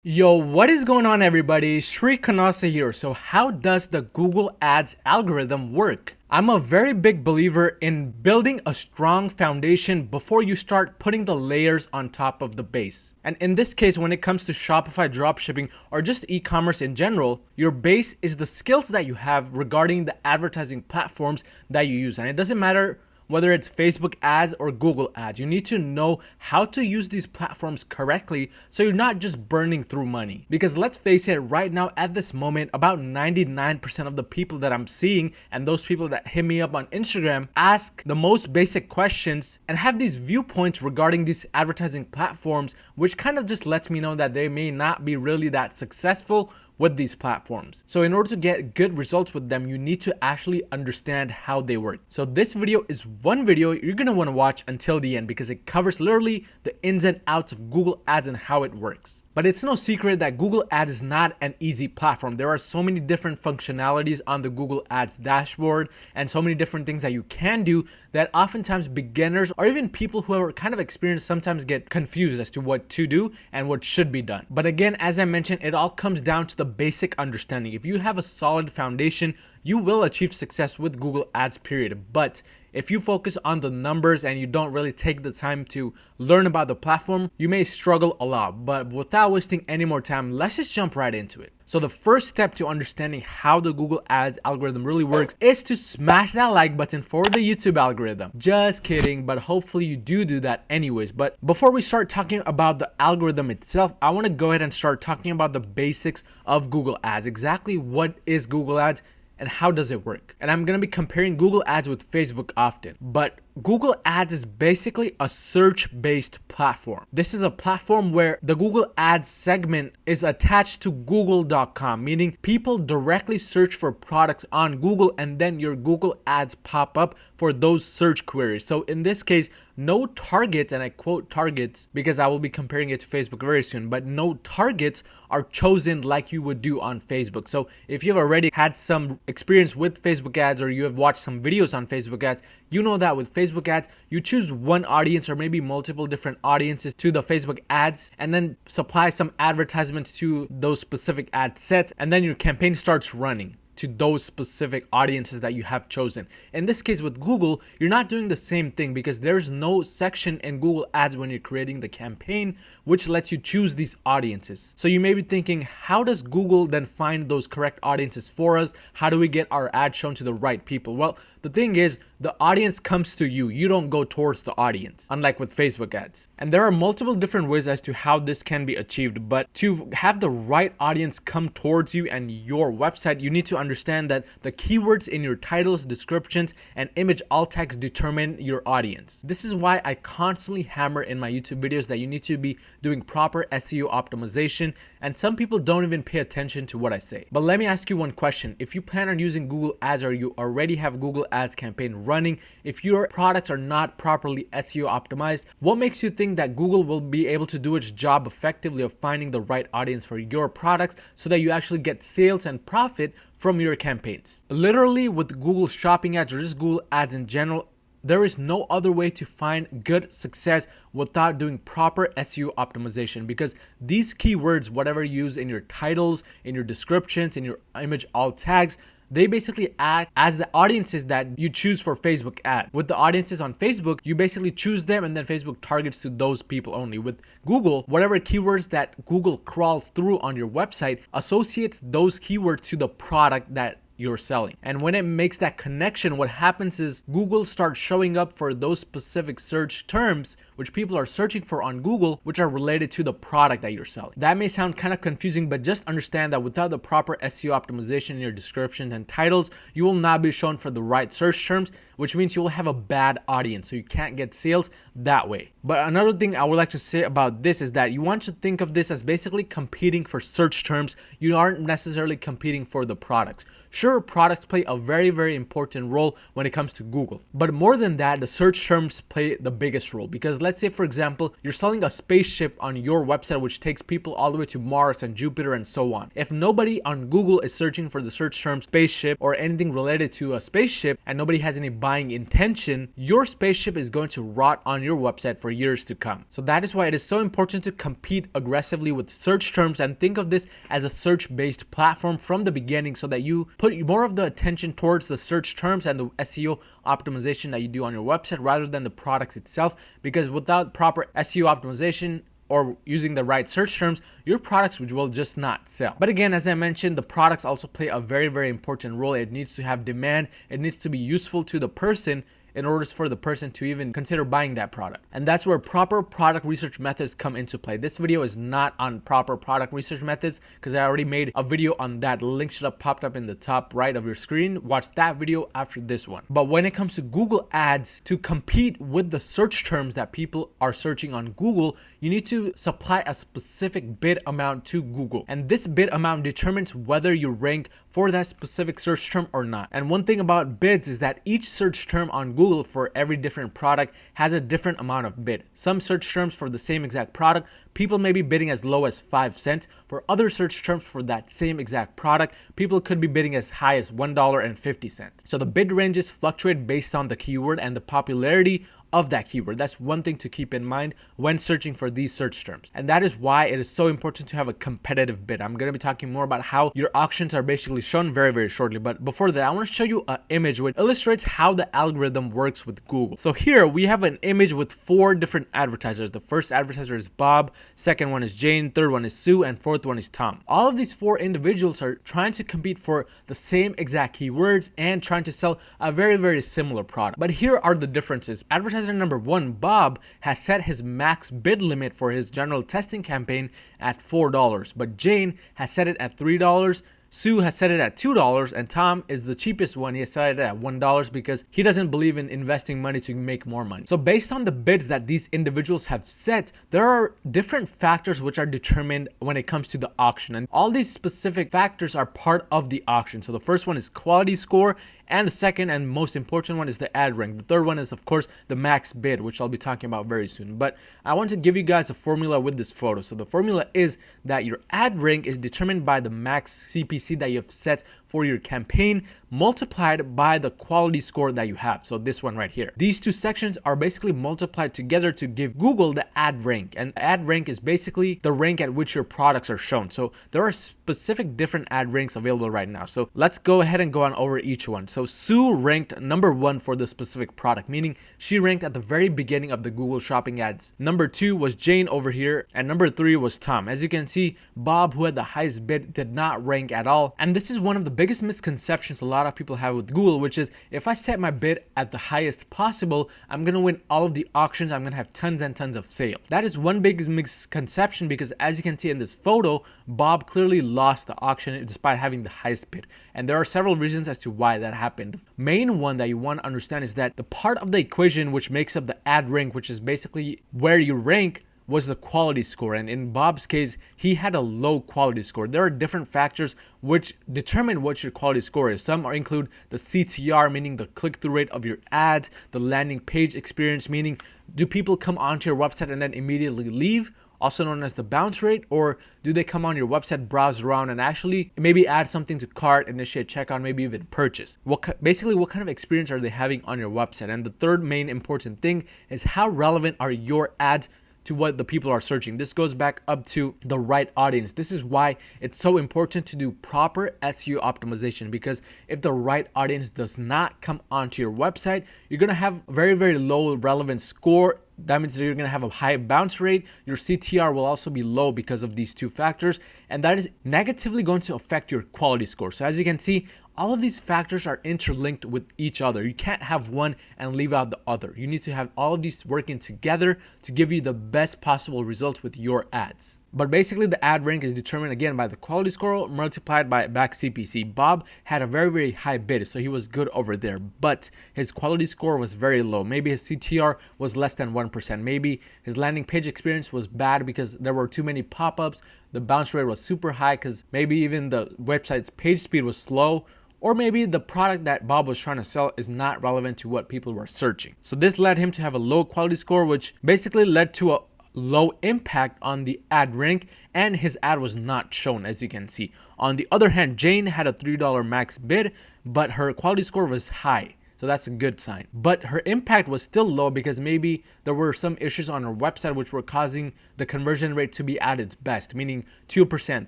Yo, what is going on everybody? Shri Kanase here. So how does the Google Ads algorithm work? I'm a very big believer in building a strong foundation before you start putting the layers on top of the base. And in this case, when it comes to Shopify dropshipping or just e-commerce in general, your base is the skills that you have regarding the advertising platforms that you use. And it doesn't matter whether it's Facebook ads or Google ads, you need to know how to use these platforms correctly so you're not just burning through money. Because let's face it, right now at this moment, about 99% of the people that I'm seeing and those people that hit me up on Instagram ask the most basic questions and have these viewpoints regarding these advertising platforms, which kind of just lets me know that they may not be really that successful with these platforms. So in order to get good results with them, you need to actually understand how they work. So this video is one video you're gonna wanna watch until the end because it covers literally the ins and outs of Google Ads and how it works. But it's no secret that Google Ads is not an easy platform. There are so many different functionalities on the Google Ads dashboard and so many different things that you can do that oftentimes beginners or even people who are kind of experienced sometimes get confused as to what to do and what should be done. But again, as I mentioned, it all comes down to the basic understanding. If you have a solid foundation, you will achieve success with Google Ads, period. But if you focus on the numbers and you don't really take the time to learn about the platform, you may struggle a lot. But without wasting any more time, let's just jump right into it. So the first step to understanding how the Google Ads algorithm really works is to smash that like button for the YouTube algorithm. Just kidding, but hopefully you do that anyways. But before we start talking about the algorithm itself, I want to go ahead and start talking about the basics of Google Ads. Exactly what is Google Ads and how does it work? And I'm going to be comparing Google Ads with Facebook often, but Google Ads is basically a search-based platform. This is a platform where the Google Ads segment is attached to google.com, meaning people directly search for products on Google and then your Google Ads pop up for those search queries. So in this case, no targets, and I quote targets because I will be comparing it to Facebook very soon, but no targets are chosen like you would do on Facebook. So if you've already had some experience with Facebook ads or you have watched some videos on Facebook ads, you know that with Facebook ads, you choose one audience or maybe multiple different audiences to the Facebook ads and then supply some advertisements to those specific ad sets, and then your campaign starts running to those specific audiences that you have chosen. In this case with Google, you're not doing the same thing because there's no section in Google Ads when you're creating the campaign which lets you choose these audiences. So you may be thinking, how does Google then find those correct audiences for us? How do we get our ad shown to the right people? Well, the thing is, the audience comes to you. You don't go towards the audience, unlike with Facebook ads. And there are multiple different ways as to how this can be achieved. But to have the right audience come towards you and your website, you need to understand that the keywords in your titles, descriptions, and image alt tags determine your audience. This is why I constantly hammer in my YouTube videos that you need to be doing proper SEO optimization, and some people don't even pay attention to what I say. But let me ask you one question. If you plan on using Google Ads or you already have Google Ads campaign running, if your products are not properly SEO optimized, what makes you think that Google will be able to do its job effectively of finding the right audience for your products so that you actually get sales and profit from your campaigns? Literally with Google shopping ads or just Google Ads in general, there is no other way to find good success without doing proper SEO optimization, because these keywords, whatever you use in your titles, in your descriptions, in your image alt tags, they basically act as the audiences that you choose for Facebook ad. With the audiences on Facebook, you basically choose them and then Facebook targets to those people only. With Google, whatever keywords that Google crawls through on your website associates those keywords to the product that you're selling. And when it makes that connection, what happens is Google starts showing up for those specific search terms which people are searching for on Google, which are related to the product that you're selling. That may sound kind of confusing, but just understand that without the proper SEO optimization in your descriptions and titles, you will not be shown for the right search terms, which means you will have a bad audience, so you can't get sales that way. But another thing I would like to say about this is that you want to think of this as basically competing for search terms. You aren't necessarily competing for the products. Sure, products play a very, very important role when it comes to Google. But more than that, the search terms play the biggest role. Because let's say, for example, you're selling a spaceship on your website which takes people all the way to Mars and Jupiter and so on. If nobody on Google is searching for the search term spaceship or anything related to a spaceship and nobody has any buying intention, your spaceship is going to rot on your website for years to come. So that is why it is so important to compete aggressively with search terms and think of this as a search-based platform from the beginning, so that you put more of the attention towards the search terms and the SEO optimization that you do on your website rather than the products itself, because without proper SEO optimization or using the right search terms, your products will just not sell. But again, as I mentioned, the products also play a very, very important role. It needs to have demand. It needs to be useful to the person in order for the person to even consider buying that product. And that's where proper product research methods come into play. This video is not on proper product research methods because I already made a video on that. The link should have popped up in the top right of your screen. Watch that video after this one. But when it comes to Google Ads, to compete with the search terms that people are searching on Google, you need to supply a specific bid amount to Google. And this bid amount determines whether you rank for that specific search term or not. And one thing about bids is that each search term on Google for every different product has a different amount of bid. Some search terms for the same exact product, people may be bidding as low as 5 cents. For other search terms for that same exact product, people could be bidding as high as $1.50. So the bid ranges fluctuate based on the keyword and the popularity of that keyword. That's one thing to keep in mind when searching for these search terms. And that is why it is so important to have a competitive bid. I'm going to be talking more about how your auctions are basically shown very, very shortly. But before that, I want to show you an image which illustrates how the algorithm works with Google. So here we have an image with 4 different advertisers. The first advertiser is Bob, second one is Jane, third one is Sue, and fourth one is Tom. All of these 4 individuals are trying to compete for the same exact keywords and trying to sell a very, very similar product. But here are the differences. Advertiser number 1, Bob, has set his max bid limit for his general testing campaign at $4, but Jane has set it at $3. Sue has set it at $2, and Tom is the cheapest one. He has set it at $1 because he doesn't believe in investing money to make more money. So based on the bids that these individuals have set, there are different factors which are determined when it comes to the auction, and all these specific factors are part of the auction. So the first one is quality score, and the second and most important one is the ad rank. The third one is, of course, the max bid, which I'll be talking about very soon. But I want to give you guys a formula with this photo. So the formula is that your ad rank is determined by the max CPC that you have set for your campaign multiplied by the quality score that you have. So this one right here. These 2 sections are basically multiplied together to give Google the ad rank. And ad rank is basically the rank at which your products are shown. So there are specific different ad ranks available right now. So let's go ahead and go on over each one. So Sue ranked number 1 for the specific product, meaning she ranked at the very beginning of the Google shopping ads. Number 2 was Jane over here, and number 3 was Tom. As you can see, Bob, who had the highest bid, did not rank at all. And this is one of the biggest misconceptions a lot of people have with Google, which is if I set my bid at the highest possible, I'm going to win all of the auctions. I'm going to have tons and tons of sales. That is one big misconception because as you can see in this photo, Bob clearly lost the auction despite having the highest bid. And there are several reasons as to why that happened. The main one that you want to understand is that the part of the equation which makes up the ad rank, which is basically where you rank, was the quality score. And in Bob's case, he had a low quality score. There are different factors which determine what your quality score is. Some include the CTR, meaning the click-through rate of your ads, the landing page experience, meaning do people come onto your website and then immediately leave, also known as the bounce rate, or do they come on your website, browse around, and actually maybe add something to cart, initiate checkout, maybe even purchase. Basically, what kind of experience are they having on your website? And the third main important thing is how relevant are your ads to what the people are searching. This goes back up to the right audience. This is why it's so important to do proper SEO optimization, because if the right audience does not come onto your website, you're going to have very, very low relevance score. That means that you're going to have a high bounce rate. Your CTR will also be low because of these 2 factors, and that is negatively going to affect your quality score. So as you can see, all of these factors are interlinked with each other. You can't have one and leave out the other. You need to have all of these working together to give you the best possible results with your ads. But basically, the ad rank is determined again by the quality score multiplied by back CPC. Bob had a very, very high bid, so he was good over there, but his quality score was very low. Maybe his CTR was less than 1%. Maybe his landing page experience was bad because there were too many pop-ups. The bounce rate was super high because maybe even the website's page speed was slow. Or maybe the product that Bob was trying to sell is not relevant to what people were searching. So this led him to have a low quality score, which basically led to a low impact on the ad rank, and his ad was not shown, as you can see. On the other hand, Jane had a $3 max bid, but her quality score was high. So that's a good sign. But her impact was still low because maybe there were some issues on her website which were causing the conversion rate to be at its best, meaning 2%,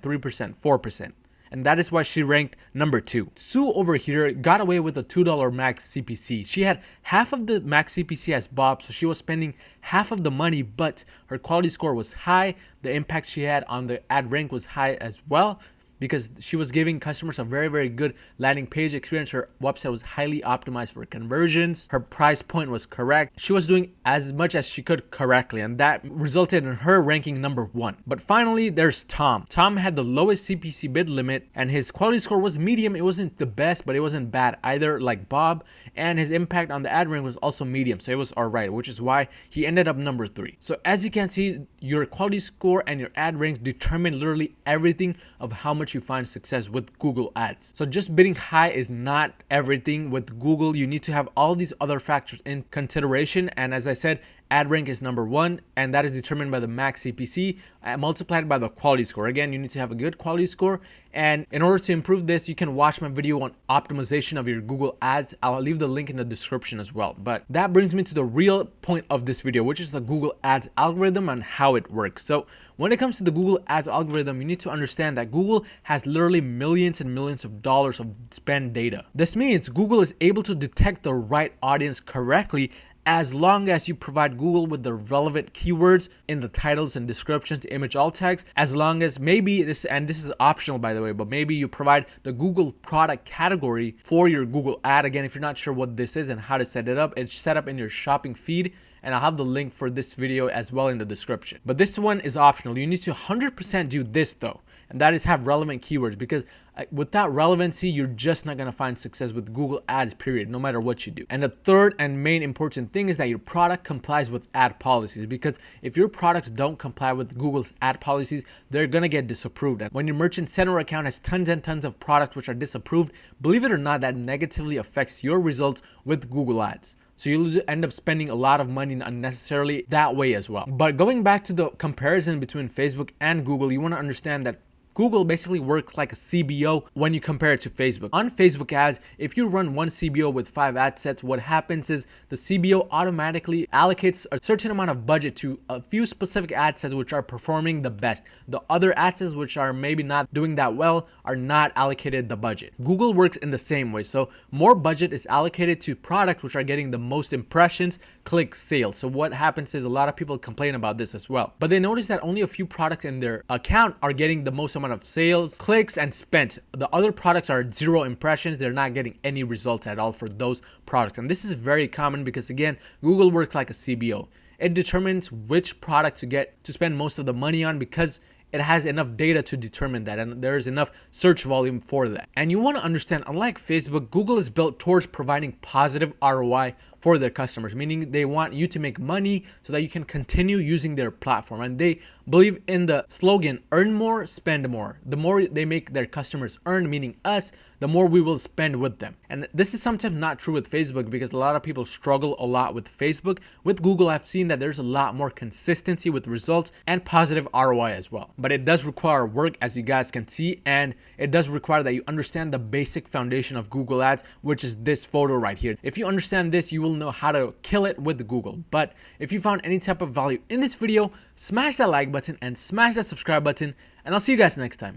3%, 4%. And that is why she ranked number 2. Sue over here got away with a $2 max CPC. She had half of the max CPC as Bob, so she was spending half of the money, but her quality score was high. The impact she had on the ad rank was high as well, because she was giving customers a very, very good landing page experience. Her website was highly optimized for conversions. Her price point was correct. She was doing as much as she could correctly, and that resulted in her ranking number 1. But finally, there's Tom. Tom had the lowest CPC bid limit, and his quality score was medium. It wasn't the best, but it wasn't bad either, like Bob. And his impact on the ad rank was also medium, so it was alright, which is why he ended up number 3. So as you can see, your quality score and your ad ranks determine literally everything of how much you find success with Google Ads. So just bidding high is not everything with Google. You need to have all these other factors in consideration. And as I said, ad rank is number 1, and that is determined by the max CPC multiplied by the quality score. Again, you need to have a good quality score. And in order to improve this, you can watch my video on optimization of your Google Ads. I'll leave the link in the description as well. But that brings me to the real point of this video, which is the Google Ads algorithm and how it works. So when it comes to the Google Ads algorithm, you need to understand that Google has literally millions and millions of dollars of spend data. This means Google is able to detect the right audience correctly as long as you provide Google with the relevant keywords in the titles and descriptions, image alt tags, as long as maybe this is optional by the way, but maybe you provide the Google product category for your Google ad. Again, if you're not sure what this is and how to set it up, it's set up in your shopping feed, and I'll have the link for this video as well in the description. But this one is optional. You need to 100% do this though, and that is have relevant keywords, because without relevancy, you're just not going to find success with Google Ads, period, no matter what you do. And the third and main important thing is that your product complies with ad policies, because if your products don't comply with Google's ad policies, they're going to get disapproved. And when your merchant center account has tons and tons of products which are disapproved, believe it or not, that negatively affects your results with Google Ads. So you'll end up spending a lot of money unnecessarily that way as well. But going back to the comparison between Facebook and Google, you want to understand that Google basically works like a CBO when you compare it to Facebook. On Facebook ads, if you run one CBO with 5 ad sets, what happens is the CBO automatically allocates a certain amount of budget to a few specific ad sets which are performing the best. The other ad sets which are maybe not doing that well are not allocated the budget. Google works in the same way. So more budget is allocated to products which are getting the most impressions, clicks, sales. So what happens is a lot of people complain about this as well. But they notice that only a few products in their account are getting the most amount of sales, clicks, and spent. The other products are 0 impressions. They're not getting any results at all for those products. And this is very common because, again, Google works like a CBO. It determines which product to spend most of the money on because it has enough data to determine that, and there's enough search volume for that. And you want to understand, unlike Facebook, Google is built towards providing positive ROI for their customers, meaning they want you to make money so that you can continue using their platform. And they believe in the slogan, earn more, spend more. The more they make their customers earn, meaning us, the more we will spend with them. And this is sometimes not true with Facebook because a lot of people struggle a lot with Facebook. With Google, I've seen that there's a lot more consistency with results and positive ROI as well. But it does require work, as you guys can see, and it does require that you understand the basic foundation of Google Ads, which is this photo right here. If you understand this, you will know how to kill it with Google. But if you found any type of value in this video, smash that like button and smash that subscribe button, and I'll see you guys next time.